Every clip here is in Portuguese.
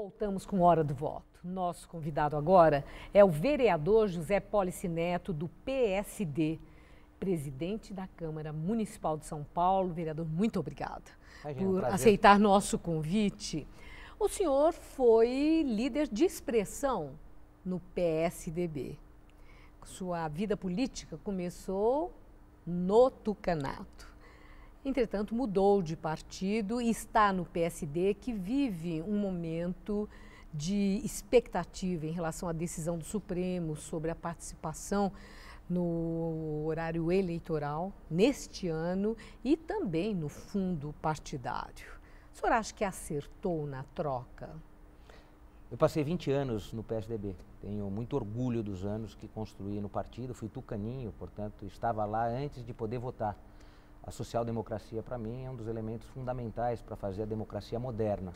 Voltamos com Hora do Voto. Nosso convidado agora é o vereador José Polici Neto, do PSD, presidente da Câmara Municipal de São Paulo. Vereador, muito obrigada por aceitar nosso convite. O senhor foi líder de expressão no PSDB. Sua vida política começou no Tucanato. Entretanto, mudou de partido e está no PSD, que vive um momento de expectativa em relação à decisão do Supremo sobre a participação no horário eleitoral neste ano e também no fundo partidário. O senhor acha que acertou na troca? Eu passei 20 anos no PSDB, tenho muito orgulho dos anos que construí no partido, fui tucaninho, portanto estava lá antes de poder votar. A social-democracia, para mim, é um dos elementos fundamentais para fazer a democracia moderna.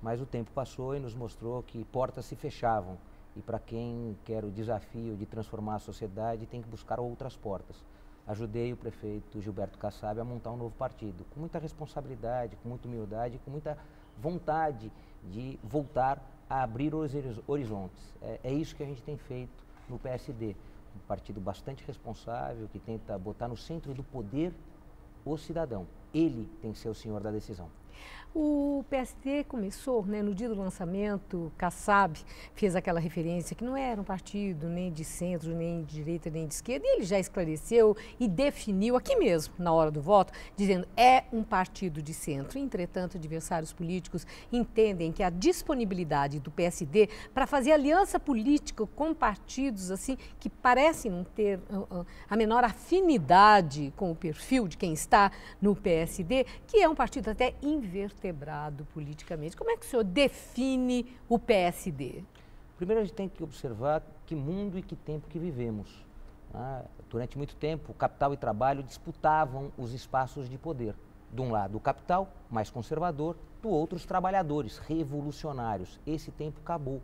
Mas o tempo passou e nos mostrou que portas se fechavam. E para quem quer o desafio de transformar a sociedade, tem que buscar outras portas. Ajudei o prefeito Gilberto Kassab a montar um novo partido, com muita responsabilidade, com muita humildade, com muita vontade de voltar a abrir os horizontes. É isso que a gente tem feito no PSD. Um partido bastante responsável, que tenta botar no centro do poder o cidadão. Ele tem que ser o senhor da decisão. O PSD começou, no dia do lançamento, Kassab fez aquela referência que não era um partido nem de centro, nem de direita, nem de esquerda, e ele já esclareceu e definiu aqui mesmo, na hora do voto, dizendo é um partido de centro. Entretanto, adversários políticos entendem que a disponibilidade do PSD para fazer aliança política com partidos assim que parecem não ter a menor afinidade com o perfil de quem está no PSD, que é um partido até invertebrado politicamente. Como é que o senhor define o PSD? Primeiro, a gente tem que observar que mundo e que tempo que vivemos. Durante muito tempo, capital e trabalho disputavam os espaços de poder. De um lado, o capital, mais conservador, do outro, os trabalhadores, revolucionários. Esse tempo acabou.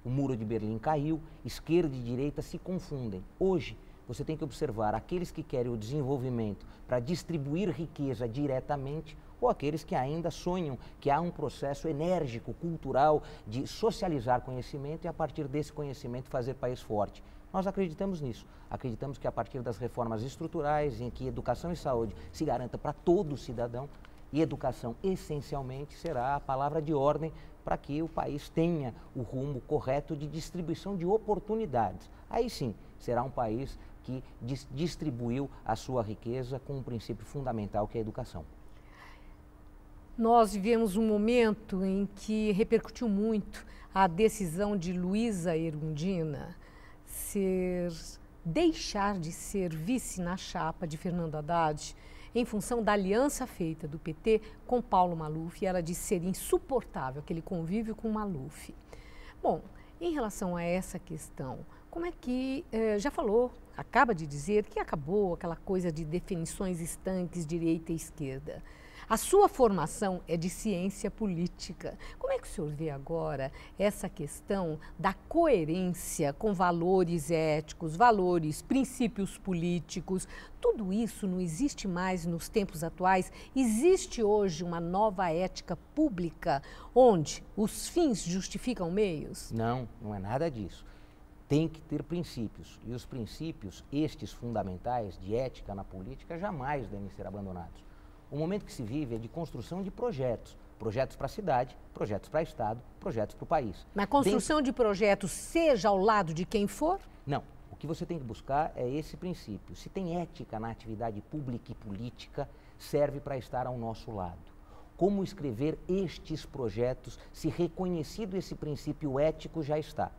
O muro de Berlim caiu, esquerda e direita se confundem. Hoje, você tem que observar aqueles que querem o desenvolvimento para distribuir riqueza diretamente ou aqueles que ainda sonham que há um processo enérgico, cultural, de socializar conhecimento e a partir desse conhecimento fazer país forte. Nós acreditamos nisso. Acreditamos que a partir das reformas estruturais, em que educação e saúde se garanta para todo cidadão, e educação essencialmente será a palavra de ordem para que o país tenha o rumo correto de distribuição de oportunidades. Aí sim, será um país que distribuiu a sua riqueza com um princípio fundamental que é a educação. Nós vivemos um momento em que repercutiu muito a decisão de Luísa Erundina deixar de ser vice na chapa de Fernando Haddad em função da aliança feita do PT com Paulo Maluf, e ela disse ser insuportável aquele convívio com Maluf. Bom, em relação a essa questão, como é que, já falou, acaba de dizer que acabou aquela coisa de definições estanques, direita e esquerda. A sua formação é de ciência política. Como é que o senhor vê agora essa questão da coerência com valores éticos, valores, princípios políticos? Tudo isso não existe mais nos tempos atuais. Existe hoje uma nova ética pública onde os fins justificam meios? Não, não é nada disso. Tem que ter princípios. E os princípios, estes fundamentais de ética na política, jamais devem ser abandonados. O momento que se vive é de construção de projetos. Projetos para a cidade, projetos para o Estado, projetos para o país. Na construção de projetos, seja ao lado de quem for? Não. O que você tem que buscar é esse princípio. Se tem ética na atividade pública e política, serve para estar ao nosso lado. Como escrever estes projetos, se reconhecido esse princípio ético, já está.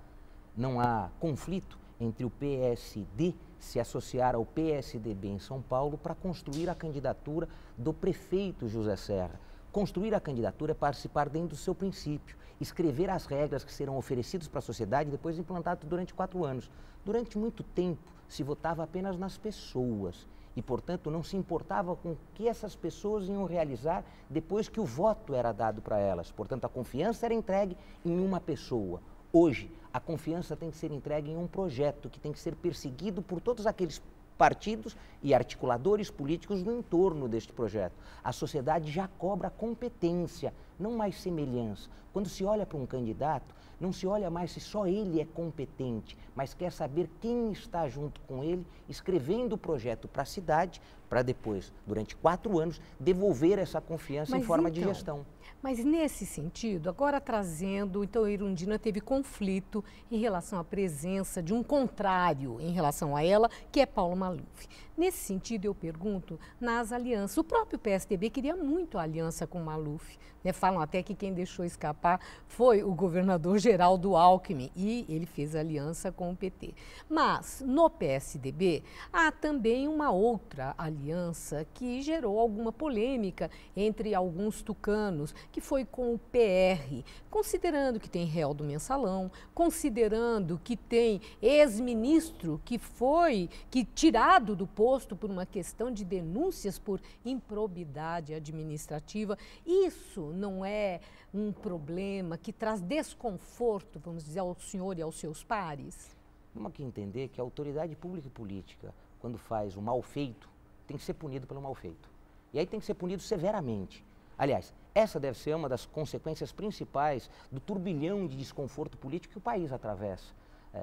Não há conflito entre o PSD se associar ao PSDB em São Paulo para construir a candidatura do prefeito José Serra. Construir a candidatura é participar dentro do seu princípio, escrever as regras que serão oferecidas para a sociedade e depois implantado durante 4 anos. Durante muito tempo se votava apenas nas pessoas e, portanto, não se importava com o que essas pessoas iam realizar depois que o voto era dado para elas. Portanto, a confiança era entregue em uma pessoa. Hoje, a confiança tem que ser entregue em um projeto que tem que ser perseguido por todos aqueles partidos e articuladores políticos no entorno deste projeto. A sociedade já cobra competência, não mais semelhança. Quando se olha para um candidato, não se olha mais se só ele é competente, mas quer saber quem está junto com ele, escrevendo o projeto para a cidade, para depois, durante 4 anos, devolver essa confiança em forma de gestão. Mas nesse sentido, agora trazendo, então a Irundina teve conflito em relação à presença de um contrário em relação a ela, que é Paulo Maluf. Nesse sentido, eu pergunto, nas alianças, o próprio PSDB queria muito a aliança com Maluf, né? Falam até que quem deixou escapar foi o governador Geraldo Alckmin e ele fez aliança com o PT. Mas no PSDB há também uma outra aliança que gerou alguma polêmica entre alguns tucanos, que foi com o PR, considerando que tem réu do mensalão, considerando que tem ex-ministro que foi tirado do posto por uma questão de denúncias por improbidade administrativa. Isso não é um problema que traz desconforto, vamos dizer, ao senhor e aos seus pares? Temos que entender que a autoridade pública e política, quando faz o mal feito, tem que ser punido pelo mal feito. E aí tem que ser punido severamente. Aliás, essa deve ser uma das consequências principais do turbilhão de desconforto político que o país atravessa.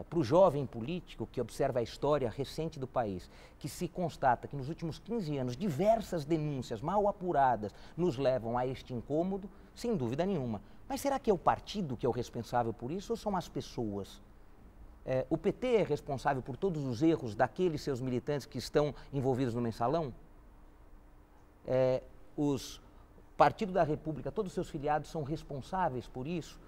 Para o jovem político que observa a história recente do país, que se constata que nos últimos 15 anos diversas denúncias mal apuradas nos levam a este incômodo, sem dúvida nenhuma. Mas será que é o partido que é o responsável por isso ou são as pessoas? O PT é responsável por todos os erros daqueles seus militantes que estão envolvidos no mensalão? Os Partido da República, todos os seus filiados são responsáveis por isso?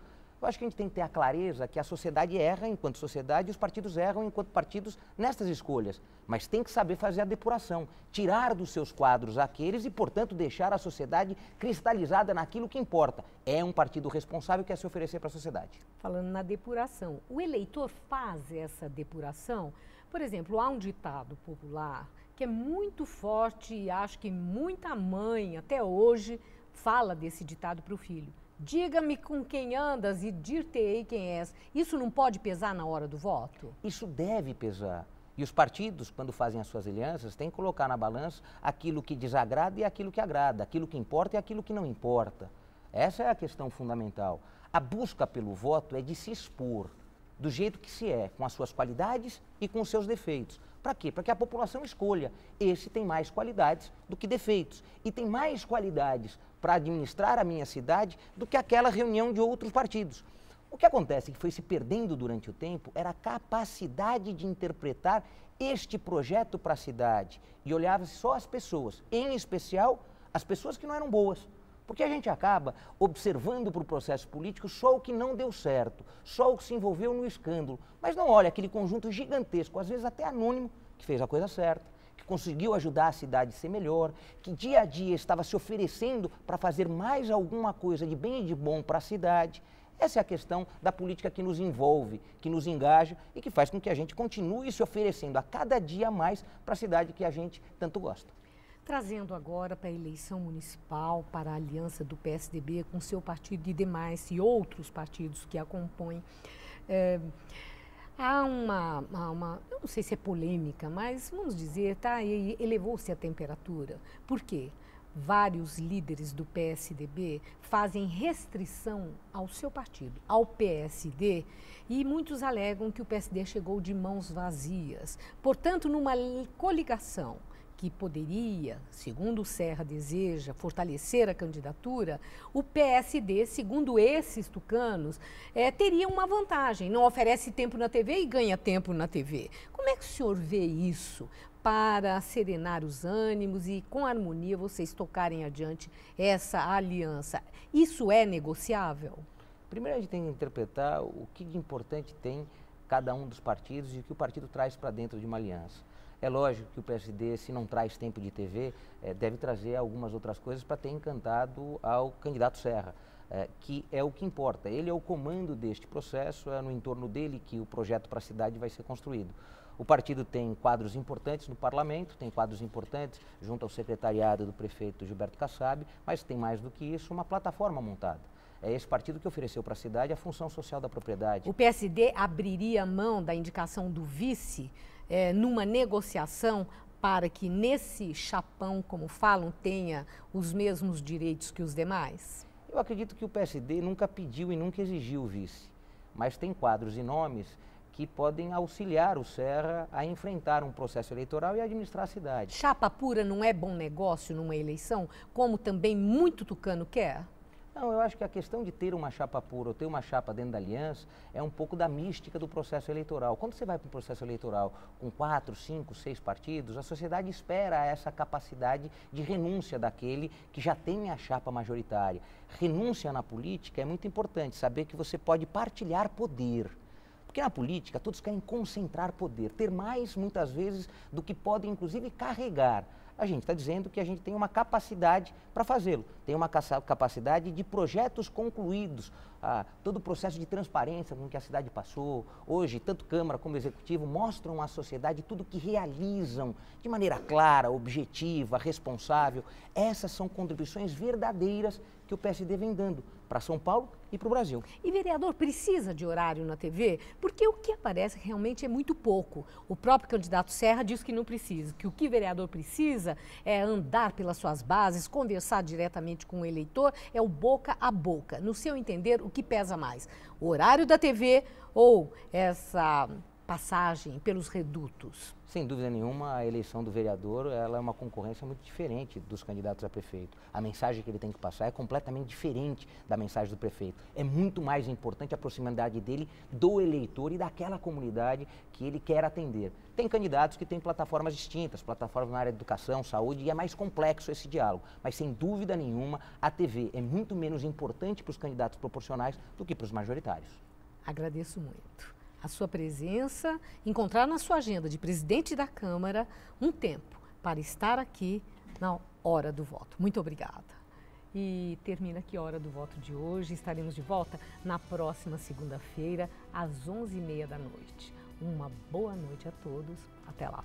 Eu acho que a gente tem que ter a clareza que a sociedade erra enquanto sociedade e os partidos erram enquanto partidos nestas escolhas. Mas tem que saber fazer a depuração, tirar dos seus quadros aqueles e, portanto, deixar a sociedade cristalizada naquilo que importa. É um partido responsável que quer se oferecer para a sociedade. Falando na depuração, o eleitor faz essa depuração? Por exemplo, há um ditado popular que é muito forte e acho que muita mãe, até hoje, fala desse ditado para o filho. Diga-me com quem andas e dir-te-ei quem és. Isso não pode pesar na hora do voto? Isso deve pesar. E os partidos, quando fazem as suas alianças, têm que colocar na balança aquilo que desagrada e aquilo que agrada, aquilo que importa e aquilo que não importa. Essa é a questão fundamental. A busca pelo voto é de se expor do jeito que se é, com as suas qualidades e com os seus defeitos. Para quê? Para que a população escolha. Esse tem mais qualidades do que defeitos. E tem mais qualidades para administrar a minha cidade do que aquela reunião de outros partidos. O que acontece que foi se perdendo durante o tempo era a capacidade de interpretar este projeto para a cidade. E olhava-se só as pessoas, em especial as pessoas que não eram boas. Porque a gente acaba observando para o processo político só o que não deu certo, só o que se envolveu no escândalo, mas não olha aquele conjunto gigantesco, às vezes até anônimo, que fez a coisa certa, que conseguiu ajudar a cidade a ser melhor, que dia a dia estava se oferecendo para fazer mais alguma coisa de bem e de bom para a cidade. Essa é a questão da política que nos envolve, que nos engaja e que faz com que a gente continue se oferecendo a cada dia mais para a cidade que a gente tanto gosta. Trazendo agora para a eleição municipal, para a aliança do PSDB com seu partido e demais e outros partidos que a compõem, há uma, eu não sei se é polêmica, mas vamos dizer, tá, elevou-se a temperatura. Por quê? Vários líderes do PSDB fazem restrição ao seu partido, ao PSD, e muitos alegam que o PSD chegou de mãos vazias. Portanto, numa coligação que poderia, segundo o Serra deseja, fortalecer a candidatura, o PSD, segundo esses tucanos, teria uma vantagem. Não oferece tempo na TV e ganha tempo na TV. Como é que o senhor vê isso para serenar os ânimos e, com harmonia, vocês tocarem adiante essa aliança? Isso é negociável? Primeiro, a gente tem que interpretar o que de importante tem cada um dos partidos e o que o partido traz para dentro de uma aliança. É lógico que o PSD, se não traz tempo de TV, deve trazer algumas outras coisas para ter encantado ao candidato Serra, que é o que importa. Ele é o comando deste processo, é no entorno dele que o projeto para a cidade vai ser construído. O partido tem quadros importantes no parlamento, tem quadros importantes junto ao secretariado do prefeito Gilberto Kassab, mas tem mais do que isso, uma plataforma montada. É esse partido que ofereceu para a cidade a função social da propriedade. O PSD abriria mão da indicação do vice numa negociação para que nesse chapão, como falam, tenha os mesmos direitos que os demais? Eu acredito que o PSD nunca pediu e nunca exigiu o vice, mas tem quadros e nomes que podem auxiliar o Serra a enfrentar um processo eleitoral e administrar a cidade. Chapa pura não é bom negócio numa eleição, como também muito tucano quer? Não, eu acho que a questão de ter uma chapa pura ou ter uma chapa dentro da aliança é um pouco da mística do processo eleitoral. Quando você vai para um processo eleitoral com 4, 5, 6 partidos, a sociedade espera essa capacidade de renúncia daquele que já tem a chapa majoritária. Renúncia na política é muito importante, saber que você pode partilhar poder. Porque na política todos querem concentrar poder, ter mais muitas vezes do que podem inclusive carregar. A gente está dizendo que a gente tem uma capacidade para fazê-lo, tem uma capacidade de projetos concluídos, todo o processo de transparência com que a cidade passou. Hoje, tanto Câmara como Executivo mostram à sociedade tudo que realizam de maneira clara, objetiva, responsável. Essas são contribuições verdadeiras que o PSD vem dando para São Paulo e para o Brasil. E vereador precisa de horário na TV? Porque o que aparece realmente é muito pouco. O próprio candidato Serra diz que não precisa, que o que vereador precisa é andar pelas suas bases, conversar diretamente com o eleitor, é o boca a boca. No seu entender, o que pesa mais? O horário da TV ou essa passagem pelos redutos? Sem dúvida nenhuma, a eleição do vereador ela é uma concorrência muito diferente dos candidatos a prefeito. A mensagem que ele tem que passar é completamente diferente da mensagem do prefeito. É muito mais importante a proximidade dele do eleitor e daquela comunidade que ele quer atender. Tem candidatos que têm plataformas distintas, plataformas na área de educação, saúde, e é mais complexo esse diálogo. Mas, sem dúvida nenhuma, a TV é muito menos importante para os candidatos proporcionais do que para os majoritários. Agradeço muito a sua presença, encontrar na sua agenda de presidente da Câmara um tempo para estar aqui na hora do voto. Muito obrigada. E termina aqui a hora do voto de hoje. Estaremos de volta na próxima segunda-feira, às 11h30 da noite. Uma boa noite a todos. Até lá.